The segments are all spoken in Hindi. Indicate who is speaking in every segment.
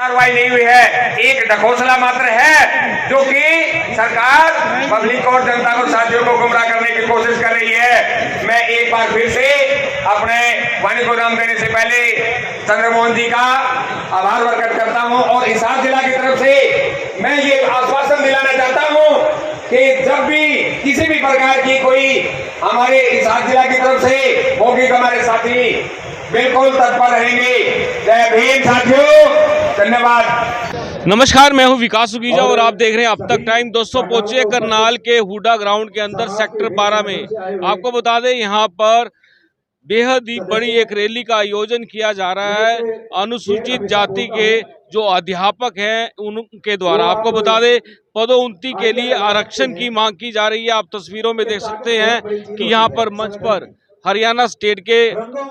Speaker 1: कार्रवाई नहीं हुई है, एक ढकोसला मात्र है जो कि सरकार पब्लिक और जनता को, साथियों को गुमराह करने की कोशिश कर रही है। मैं एक बार फिर से अपने वाणी को नाम देने से पहले चंद्रमोहन जी का आभार प्रकट करता हूं और हिसार जिला की तरफ से मैं ये आश्वासन दिलाना चाहता हूं कि जब भी किसी भी प्रकार की कोई हमारे हिसार जिला की तरफ से होगी तो हमारे साथी बिल्कुल तत्पर रहेंगे। जय भीम साथियों, धन्यवाद।
Speaker 2: नमस्कार, मैं हूं विकास सुगीजा और आप देख रहे हैं अब तक टाइम। दोस्तों, पहुंचे करनाल के हुडा ग्राउंड के अंदर सेक्टर 12 में। आपको बता दें, यहां पर बेहद ही बड़ी एक रैली का आयोजन किया जा रहा है अनुसूचित जाति के जो अध्यापक हैं उनके द्वारा। आपको बता दें, पदोन्नति के लिए आरक्षण की मांग की जा रही है। आप तस्वीरों में देख सकते हैं कि यहाँ पर मंच पर हरियाणा स्टेट के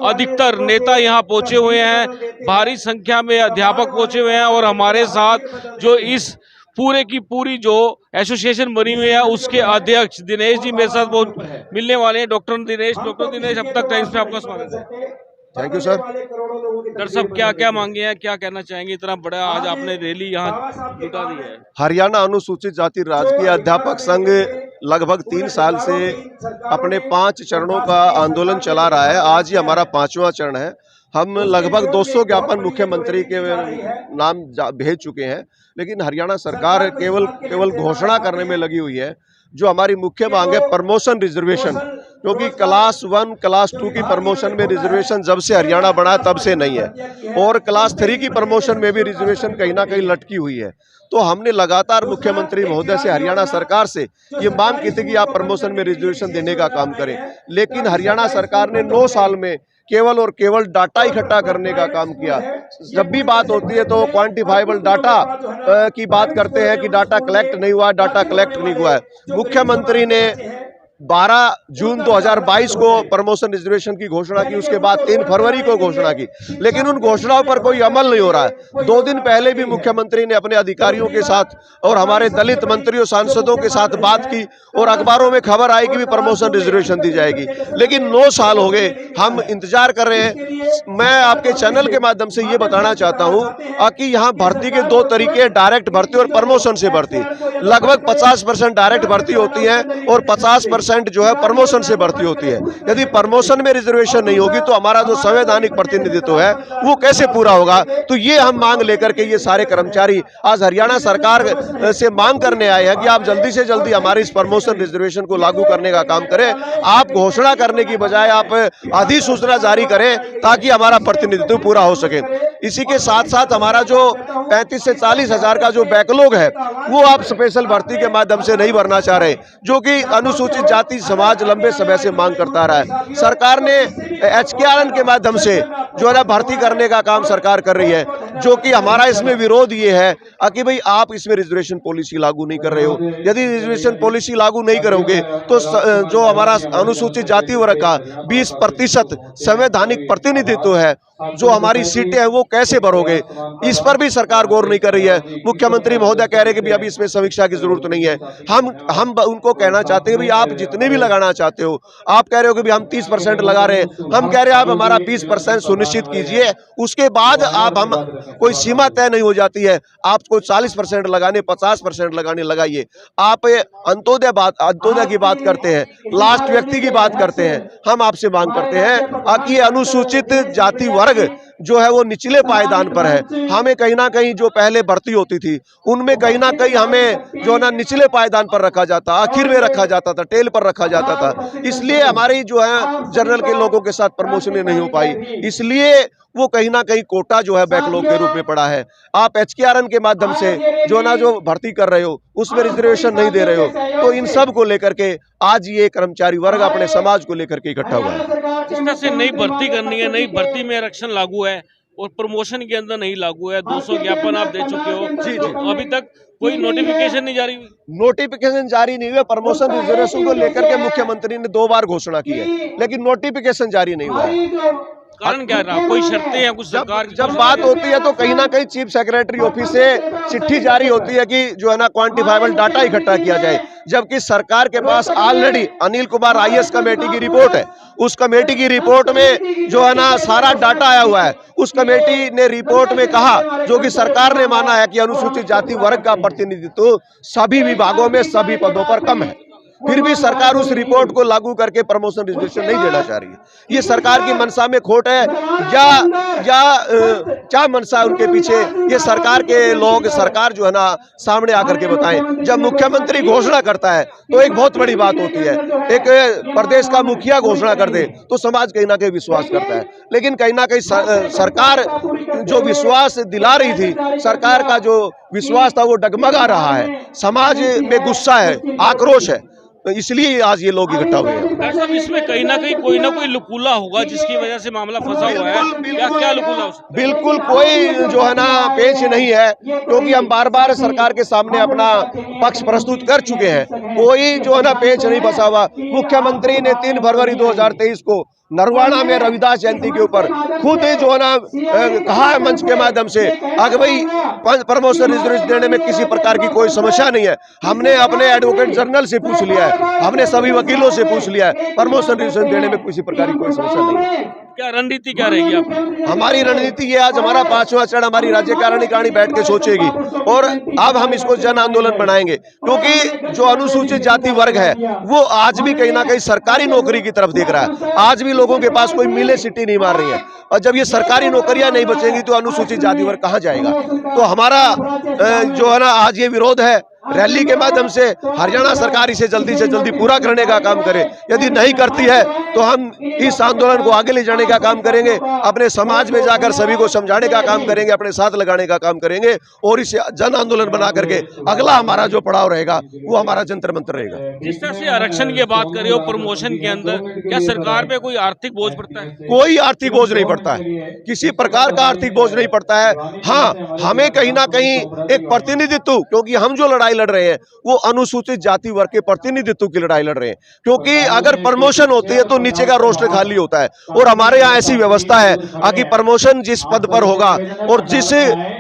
Speaker 2: अधिकतर नेता यहाँ पहुंचे हुए हैं, भारी संख्या में अध्यापक पहुंचे हुए हैं और हमारे साथ जो इस पूरे की पूरी जो एसोसिएशन बनी हुई है उसके अध्यक्ष दिनेश जी मेरे साथ मिलने वाले हैं। डॉक्टर दिनेश, अब तक टाइम्स में आपका स्वागत है।
Speaker 3: Thank you sir.
Speaker 2: डॉक्टर साहब, क्या क्या मांगे हैं, क्या कहना चाहेंगे? इतना बड़ा आज आपने रैली यहाँ जुटा दी है।
Speaker 3: हरियाणा अनुसूचित जाति राजकीय अध्यापक संघ लगभग 3 साल से अपने 5 चरणों का आंदोलन चला रहा है। आज ही हमारा 5वां चरण है। हम लगभग 200 ज्ञापन मुख्यमंत्री के नाम भेज चुके हैं, लेकिन हरियाणा सरकार केवल घोषणा करने में लगी हुई है। जो हमारी मुख्य मांग है प्रमोशन रिजर्वेशन, क्योंकि क्लास 1 क्लास 2 की प्रमोशन में रिजर्वेशन जब से हरियाणा बना तब से नहीं है और क्लास 3 की प्रमोशन में भी रिजर्वेशन कहीं ना कहीं लटकी हुई है। तो हमने लगातार मुख्यमंत्री महोदय से, हरियाणा सरकार से ये मांग की थी कि आप प्रमोशन में रिजर्वेशन देने का काम करें, लेकिन हरियाणा सरकार ने 9 साल में केवल और केवल डाटा इकट्ठा करने का काम किया। जब भी बात होती है तो क्वांटिफाइबल डाटा की बात करते हैं कि डाटा कलेक्ट नहीं हुआ, डाटा कलेक्ट नहीं हुआ है। मुख्यमंत्री ने 12 जून 2022 को प्रमोशन रिजर्वेशन की घोषणा की, उसके बाद 3 फरवरी को घोषणा की, लेकिन उन घोषणाओं पर कोई अमल नहीं हो रहा है। 2 दिन पहले भी मुख्यमंत्री ने अपने अधिकारियों के साथ और हमारे दलित मंत्रियों सांसदों के साथ बात की और अखबारों में खबर आई कि भी प्रमोशन रिजर्वेशन दी जाएगी, लेकिन 9 साल हो गए, हम इंतजार कर रहे हैं। मैं आपके चैनल के माध्यम से ये बताना चाहता हूँ कि यहाँ भर्ती के 2 तरीके, डायरेक्ट भर्ती और प्रमोशन से भर्ती। लगभग 50% डायरेक्ट भर्ती होती है और 50% जो है प्रमोशन से भर्ती होती है। यदि प्रमोशन में रिजर्वेशन नहीं होगी तो हमारा जो संवैधानिक प्रतिनिधित्व है वो कैसे पूरा होगा? तो ये हम मांग लेकर के ये सारे कर्मचारी आज हरियाणा सरकार से मांग करने आए हैं कि आप जल्दी से जल्दी हमारे इस प्रमोशन रिजर्वेशन को लागू करने का काम करें। आप घोषणा करने की बजाय आप अधिसूचना जारी करें ताकि हमारा प्रतिनिधित्व पूरा हो सके। इसी के साथ साथ हमारा जो 35 से 40 हजार का जो बैकलॉग है वो आप स्पेशल भर्ती के माध्यम से नहीं भरना चाह रहे, जो कि अनुसूचित जाति समाज लंबे समय से मांग करता रहा है। सरकार ने HKRN के माध्यम से जो है भर्ती करने का काम सरकार कर रही है, जो कि हमारा इसमें विरोध ये है कि भाई आप इसमें रिजर्वेशन पॉलिसी लागू नहीं कर रहे हो। यदि रिजर्वेशन पॉलिसी लागू नहीं करोगे तो जो हमारा अनुसूचित जाति वर्ग का 20% संवैधानिक प्रतिनिधित्व है, जो हमारी सीटें हैं वो कैसे भरोगे? इस पर भी सरकार गौर नहीं कर रही है। मुख्यमंत्री महोदय कह रहे हैं कि भी अभी इसमें समीक्षा की जरूरत नहीं है। हम उनको कहना चाहते हैं भी आप जितने भी लगाना चाहते हो, आप कह रहे हो कि भी हम 30% लगा रहे हैं, हम कह रहे हैं आप हमारा 20% सुनिश्चित कीजिए, उसके बाद आप हम कोई सीमा तय नहीं हो जाती है, आपको 40% लगाने 50% लगाने लगाइए। आप अंत्योदय की बात करते हैं, लास्ट व्यक्ति की बात करते हैं। हम आपसे मांग करते हैं कि अनुसूचित जाति वर्ग जो है वो निचले पायदान पर है। हमें कहीं ना कहीं जो पहले भर्ती होती थी उनमें कहीं ना कहीं हमें जो ना निचले पायदान पर रखा जाता, आखिर में रखा जाता था, टेल पर रखा जाता था। इसलिए हमारी जो है जनरल के लोगों के साथ प्रमोशन नहीं हो पाई, इसलिए वो कहीं ना कहीं कोटा जो है बैकलॉग के रूप में पड़ा है। आप HKRN के माध्यम से जो भर्ती कर रहे हो उसमें रिजर्वेशन नहीं दे रहे हो, तो इन सब को लेकर के आज ये कर्मचारी वर्ग अपने समाज को लेकर के इकट्ठा हुआ है।
Speaker 2: इस तरह से नई भर्ती करनी है, नई भर्ती में आरक्षण लागू है और प्रमोशन के अंदर नहीं लागू है। 200 ज्ञापन आप दे चुके हो।
Speaker 3: जी।
Speaker 2: अभी तक कोई नोटिफिकेशन नहीं जारी हुई?
Speaker 3: नोटिफिकेशन जारी नहीं हुआ। प्रमोशन रिजर्वेशन को लेकर के मुख्यमंत्री ने 2 बार घोषणा की है, लेकिन नोटिफिकेशन जारी नहीं हुआ है।
Speaker 2: कारण क्या रहा? कोई शर्तें हैं कुछ सरकार की?
Speaker 3: जब बात होती है तो कहीं ना कहीं चीफ सेक्रेटरी ऑफिस से चिट्ठी जारी होती है कि जो है ना क्वांटिफाइबल डाटा इकट्ठा किया जाए, जबकि सरकार के पास already Anil Kumar IAS committee की रिपोर्ट है। उस कमेटी की रिपोर्ट में जो है ना सारा डाटा आया हुआ है। उस कमेटी ने रिपोर्ट में कहा, जो कि सरकार ने माना है, कि अनुसूचित जाति वर्ग का प्रतिनिधित्व सभी विभागों में सभी पदों पर कम है। फिर भी सरकार उस रिपोर्ट को लागू करके प्रमोशन रिजर्वेशन नहीं देना चाह रही है। ये सरकार की मनसा में खोट है या क्या मनसा है उनके पीछे, ये सरकार के लोग, सरकार जो है ना सामने आकर के बताएं। जब मुख्यमंत्री घोषणा करता है तो एक बहुत बड़ी बात होती है, एक प्रदेश का मुखिया घोषणा कर दे तो समाज कहीं ना कहीं विश्वास करता है, लेकिन कहीं ना कहीं सरकार जो विश्वास दिला रही थी, सरकार का जो विश्वास था वो डगमगा रहा है। समाज में गुस्सा है, आक्रोश है, तो इसलिए आज ये लोग इकट्ठा हुए हैं।
Speaker 2: डॉक्टर साहब, इसमें कहीं ना कोई लुकुला होगा जिसकी वजह से मामला फंसा हुआ है। क्या लुकुला हो सकता है?
Speaker 3: बिल्कुल कोई जो है ना पेच नहीं है, क्योंकि हम बार बार सरकार के सामने अपना पक्ष प्रस्तुत कर चुके हैं। कोई जो है ना पेच नहीं फंसा हुआ। मुख्यमंत्री ने 3 फरवरी 2023 को नरवाना में रविदास जयंती के ऊपर खुद जो है ना कहा है मंच के माध्यम से कि भाई प्रमोशन रिजर्वेशन देने में किसी प्रकार की कोई समस्या नहीं है। हमने अपने एडवोकेट जनरल से पूछ लिया है, हमने सभी वकीलों से पूछ लिया है, प्रमोशन रिजर्वेशन देने में किसी प्रकार की कोई समस्या नहीं है।
Speaker 2: क्या रणनीति क्या रहेगी आपकी?
Speaker 3: हमारी रणनीति ये, आज हमारा 5वां चरण हमारी राज्य कार्यकारिणी बैठ के सोचेगी और अब हम इसको जन आंदोलन बनाएंगे, क्योंकि जो अनुसूचित जाति वर्ग है वो आज भी कहीं ना कहीं सरकारी नौकरी की तरफ देख रहा है। आज भी लोगों के पास कोई मिले सिटी नहीं मार रही है, और जब ये सरकारी नौकरियां नहीं बचेंगी तो अनुसूचित जाति वर्ग कहां जाएगा। तो हमारा जो है ना आज ये विरोध है, रैली के माध्यम से हरियाणा सरकार इसे जल्दी से जल्दी पूरा करने का काम करे। यदि नहीं करती है तो हम इस आंदोलन को आगे ले जाने का काम करेंगे, अपने समाज में जाकर सभी को समझाने का काम करेंगे, अपने साथ लगाने का काम करेंगे, और इसे जन आंदोलन बना करके अगला हमारा जो पड़ाव रहेगा वो हमारा जंतर मंतर रहेगा।
Speaker 2: जिस तरह से आरक्षण की बात करें हो प्रमोशन के अंदर, क्या सरकार पे कोई आर्थिक बोझ पड़ता है?
Speaker 3: कोई आर्थिक बोझ नहीं पड़ता है, किसी प्रकार का आर्थिक बोझ नहीं पड़ता है। हाँ, हमें कहीं ना कहीं एक प्रतिनिधित्व, क्योंकि हम जो लड़ाई लड़ रहे हैं वो अनुसूचित जाति वर्ग के प्रतिनिधित्व की लड़ाई लड़ रहे हैं, क्योंकि अगर प्रमोशन होती है तो नीचे का रोस्टर खाली होता है, और हमारे यहाँ ऐसी व्यवस्था है कि प्रमोशन जिस पद पर होगा और जिस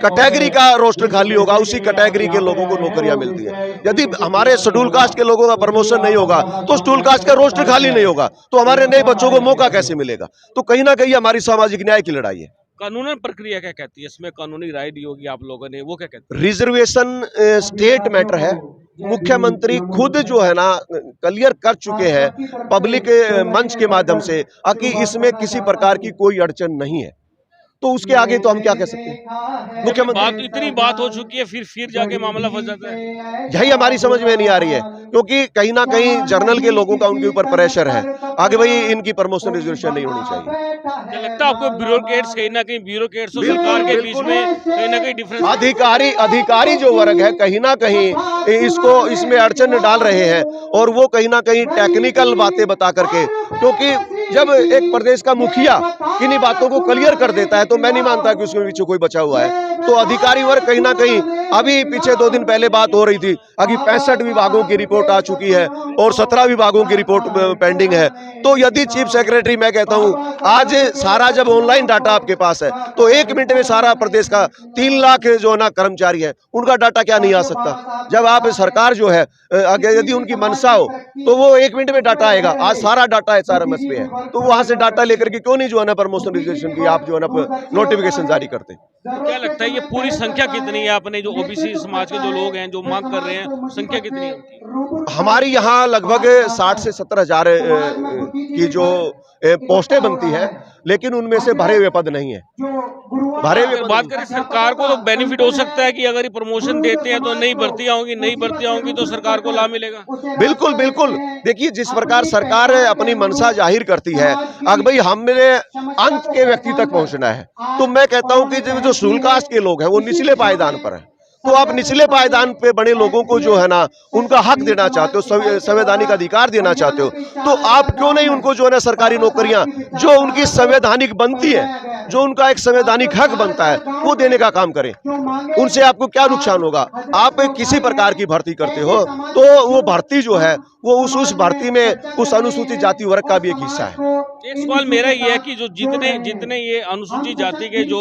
Speaker 3: कैटेगरी का रोस्टर खाली होगा उसी कैटेगरी के लोगों को नौकरियां मिलती है। यदि हमारे शेड्यूल कास्ट के लोगों का प्रमोशन नहीं होगा तो शेड्यूल कास्ट का रोस्टर खाली नहीं होगा, तो हमारे नए बच्चों को मौका कैसे मिलेगा। तो कहीं ना कहीं हमारी सामाजिक न्याय की लड़ाई है।
Speaker 2: कानूनन प्रक्रिया क्या कहती है इसमें? कानूनी राय दी होगी आप लोगों ने, वो क्या कहती है?
Speaker 3: रिजर्वेशन स्टेट मैटर है। मुख्यमंत्री खुद जो है ना क्लियर कर चुके हैं पब्लिक मंच के माध्यम से कि इसमें किसी प्रकार की कोई अड़चन नहीं है, तो उसके आगे तो हम क्या कह सकते हैं। मुख्यमंत्री
Speaker 2: इतनी बात हो चुकी है, फिर जाके मामला फंस जाता है।
Speaker 3: यही हमारी समझ में नहीं आ रही है, क्योंकि कहीं ना कहीं जर्नल के लोगों का उनके ऊपर प्रेशर है आगे भाई इनकी प्रमोशन रिजर्वेशन नहीं होनी चाहिए।
Speaker 2: क्या लगता है आपको ब्यूरोक्रेट्स कहीं ना कहीं ब्यूरोक्रेट्स और सरकार के बीच में कहीं ना कहीं डिफरेंस?
Speaker 3: अधिकारी जो वर्ग है कहीं ना कहीं इसमें अड़चन डाल रहे हैं, और वो कहीं ना कहीं टेक्निकल बातें बता करके, क्योंकि जब एक प्रदेश का मुखिया किन्हीं बातों को क्लियर कर देता है तो मैं नहीं मानता कि उसके पीछे कोई बचा हुआ है। तो अधिकारी वर्ग कहीं ना कहीं, अभी पीछे 2 दिन पहले बात हो रही थी कि 65 विभागों की रिपोर्ट आ चुकी है और 17 विभागों की रिपोर्ट पेंडिंग है। तो यदि चीफ सेक्रेटरी, मैं कहता हूं आज सारा जब ऑनलाइन डाटा आपके पास है तो 1 मिनट में सारा प्रदेश का 3 लाख जो ना कर्मचारी है उनका डाटा क्या नहीं आ सकता। जब आप सरकार जो है यदि उनकी मनसा हो तो वो 1 मिनट में डाटा आएगा। आज सारा डाटा SRMS पे है, तो वहां से डाटा लेकर के क्यों नहीं जो है ना प्रमोशन रिजर्वेशन की आप जो है ना नोटिफिकेशन जारी करते हैं।
Speaker 2: क्या लगता है ये पूरी संख्या कितनी है? अपने जो ओबीसी समाज के जो लोग हैं जो मांग कर रहे हैं, संख्या कितनी है उनकी?
Speaker 3: हमारी यहाँ लगभग 60 से 70 हजार की जो पोस्टें बनती है, लेकिन उनमें से भरे हुए पद नहीं है। भरे हुए
Speaker 2: बात करें सरकार को तो बेनिफिट हो सकता है कि अगर ये प्रमोशन देते हैं तो नई भर्तियां होंगी तो सरकार को लाभ मिलेगा।
Speaker 3: बिल्कुल बिल्कुल। देखिए, जिस प्रकार सरकार अपनी मनसा जाहिर करती है अगर भाई हमने अंत के व्यक्ति तक पहुंचना है, तो मैं कहता हूं कि जो शेड्यूल कास्ट के लोग हैं वो निचले पायदान पर है, तो आप निचले पायदान पे बड़े लोगों को जो है ना उनका हक देना चाहते हो, संवैधानिक अधिकार देना चाहते हो, तो आप क्यों नहीं उनको जो है ना सरकारी नौकरियां जो उनकी संवैधानिक बनती है, जो उनका एक संवैधानिक हक बनता है, वो देने का काम करें। उनसे आपको क्या नुकसान होगा? आप किसी प्रकार की भर्ती करते हो तो वो भर्ती जो है वो उस भर्ती में उस अनुसूचित जाति वर्ग का भी एक हिस्सा है।
Speaker 2: एक सवाल मेरा ये है कि जो जितने ये अनुसूचित जाति के जो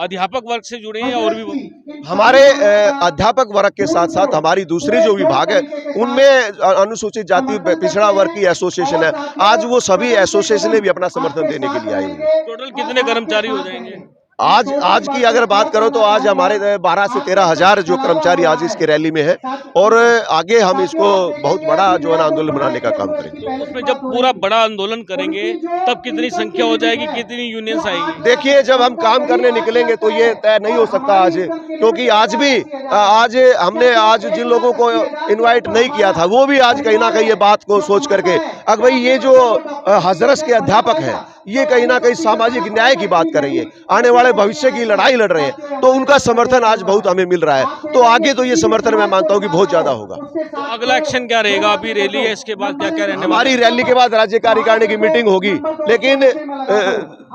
Speaker 2: अध्यापक वर्ग से जुड़े हैं और भी
Speaker 3: हमारे अध्यापक वर्ग के साथ साथ हमारी दूसरी जो विभाग है उनमें अनुसूचित जाति पिछड़ा वर्ग की एसोसिएशन है। आज वो सभी एसोसिएशनें भी अपना समर्थन देने के लिए आई हुई है।
Speaker 2: टोटल कितने कर्मचारी हो जाएंगे?
Speaker 3: आज की अगर बात करो तो आज हमारे 12 से 13 हजार जो कर्मचारी आज इसके रैली में है और आगे हम इसको बहुत बड़ा जो है ना आंदोलन बनाने का काम करेंगे।
Speaker 2: तो उसमें जब पूरा बड़ा आंदोलन करेंगे तब कितनी संख्या हो जाएगी, कितनी यूनियंस आएगी?
Speaker 3: देखिए, जब हम काम करने निकलेंगे तो ये तय नहीं हो सकता आज, क्योंकि आज हमने जिन लोगों को इन्वाइट नहीं किया था वो भी आज कहीं ना कहीं ये बात को सोच करके अब भाई ये जो हजरस के अध्यापक है ये कहीं ना कहीं सामाजिक न्याय की बात कर रही है, आने वाले भविष्य की लड़ाई लड़ रहे हैं, तो उनका समर्थन आज बहुत हमें मिल रहा है। तो आगे तो ये समर्थन मैं मानता हूँ कि बहुत ज्यादा होगा।
Speaker 2: तो अगला एक्शन क्या रहेगा? अभी रैली है, इसके बाद क्या क्या रहने वाला?
Speaker 3: हमारी रैली के बाद राज्य कार्यकारिणी की मीटिंग होगी, लेकिन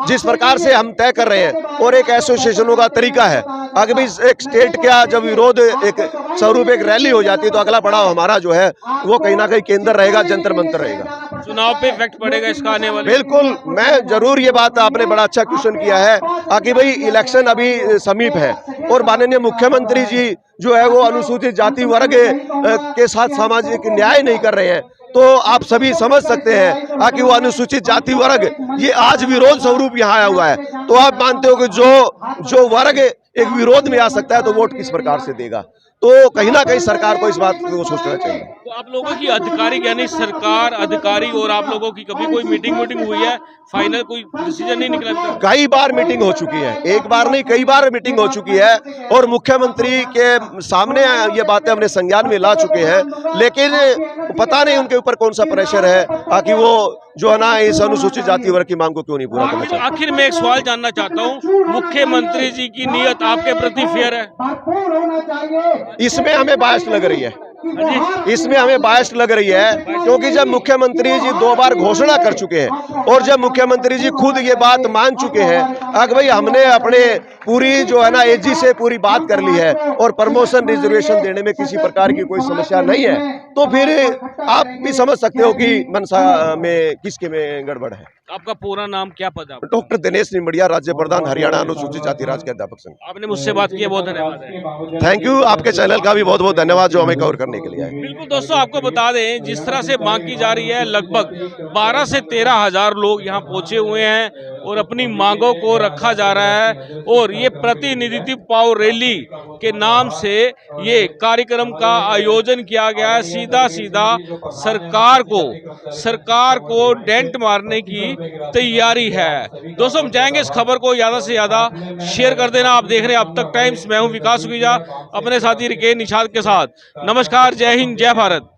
Speaker 3: जिस प्रकार से हम तय कर रहे हैं और एक एसोसिएशनों का तरीका है, अगर भी एक स्टेट का जब विरोध एक स्वरूप एक रैली हो जाती है तो अगला पड़ाव हमारा जो है वो कहीं ना कहीं केंद्र रहेगा, जंतर मंतर रहेगा।
Speaker 2: चुनाव पे इफेक्ट पड़ेगा इसका आने वाले?
Speaker 3: बिल्कुल, मैं जरूर ये बात आपने बड़ा अच्छा क्वेश्चन किया है कि भाई इलेक्शन अभी समीप है और माननीय मुख्यमंत्री जी जो है वो अनुसूचित जाति वर्ग के साथ सामाजिक न्याय नहीं कर रहे हैं, तो आप सभी समझ सकते हैं कि वो अनुसूचित जाति वर्ग ये आज विरोध स्वरूप यहाँ आया हुआ है। तो आप मानते हो कि जो वर्ग एक विरोध में आ सकता है तो वोट किस प्रकार से देगा? तो कहीं ना कहीं सरकार को इस बात को सोचना चाहिए।
Speaker 2: तो आप लोगों की आधिकारिक यानी सरकार अधिकारी और आप लोगों की कभी कोई मीटिंग हुई है? फाइनल कोई डिसीजन नहीं निकला?
Speaker 3: कई बार मीटिंग हो चुकी है, एक बार नहीं कई बार मीटिंग हो चुकी है और मुख्यमंत्री के सामने ये बातें हमने संज्ञान में ला चुके हैं, लेकिन पता नहीं उनके ऊपर कौन सा प्रेशर है कि वो जो है ना इस अनुसूचित जाति वर्ग की मांग को क्यों नहीं पूरा करना चाहते।
Speaker 2: आखिर में एक सवाल जानना चाहता हूँ, मुख्यमंत्री जी की नीयत आपके प्रति फेयर है?
Speaker 3: इसमें हमें बायस लग रही है, इसमें हमें बायस लग रही है, क्योंकि जब मुख्यमंत्री जी 2 बार घोषणा कर चुके हैं और जब मुख्यमंत्री जी खुद ये बात मान चुके हैं कि भाई हमने अपने पूरी जो है ना एजी से पूरी बात कर ली है और प्रमोशन रिजर्वेशन देने में किसी प्रकार की कोई समस्या नहीं है, तो फिर आप भी समझ सकते हो कि मनसा में किसके में गड़बड़ है।
Speaker 2: आपका पूरा नाम क्या पद है?
Speaker 3: डॉक्टर दिनेश निमड़िया, राज्य प्रधान हरियाणा अनुसूचित जाति राज्य के अध्यापक संघ।
Speaker 2: आपने मुझसे बात की, बहुत धन्यवाद।
Speaker 3: थैंक यू, आपके चैनल का भी बहुत बहुत धन्यवाद जो हमें कवर करने के लिए आए।
Speaker 2: बिल्कुल दोस्तों, आपको बता दें जिस तरह से मांग की जा रही है, लगभग 12 से 13 हजार लोग यहाँ पहुंचे हुए हैं और अपनी मांगों को रखा जा रहा है और ये प्रतिनिधित्व पाओ रैली के नाम से ये कार्यक्रम का आयोजन किया गया है। सीधा सरकार को डेंट मारने की तैयारी है। दोस्तों, हम चाहेंगे इस खबर को ज्यादा से ज्यादा शेयर कर देना। आप देख रहे हैं अब तक टाइम्स, मैं हूं विकास सुखीजा अपने साथी रिकेश निषाद के साथ। नमस्कार, जय हिंद, जय भारत।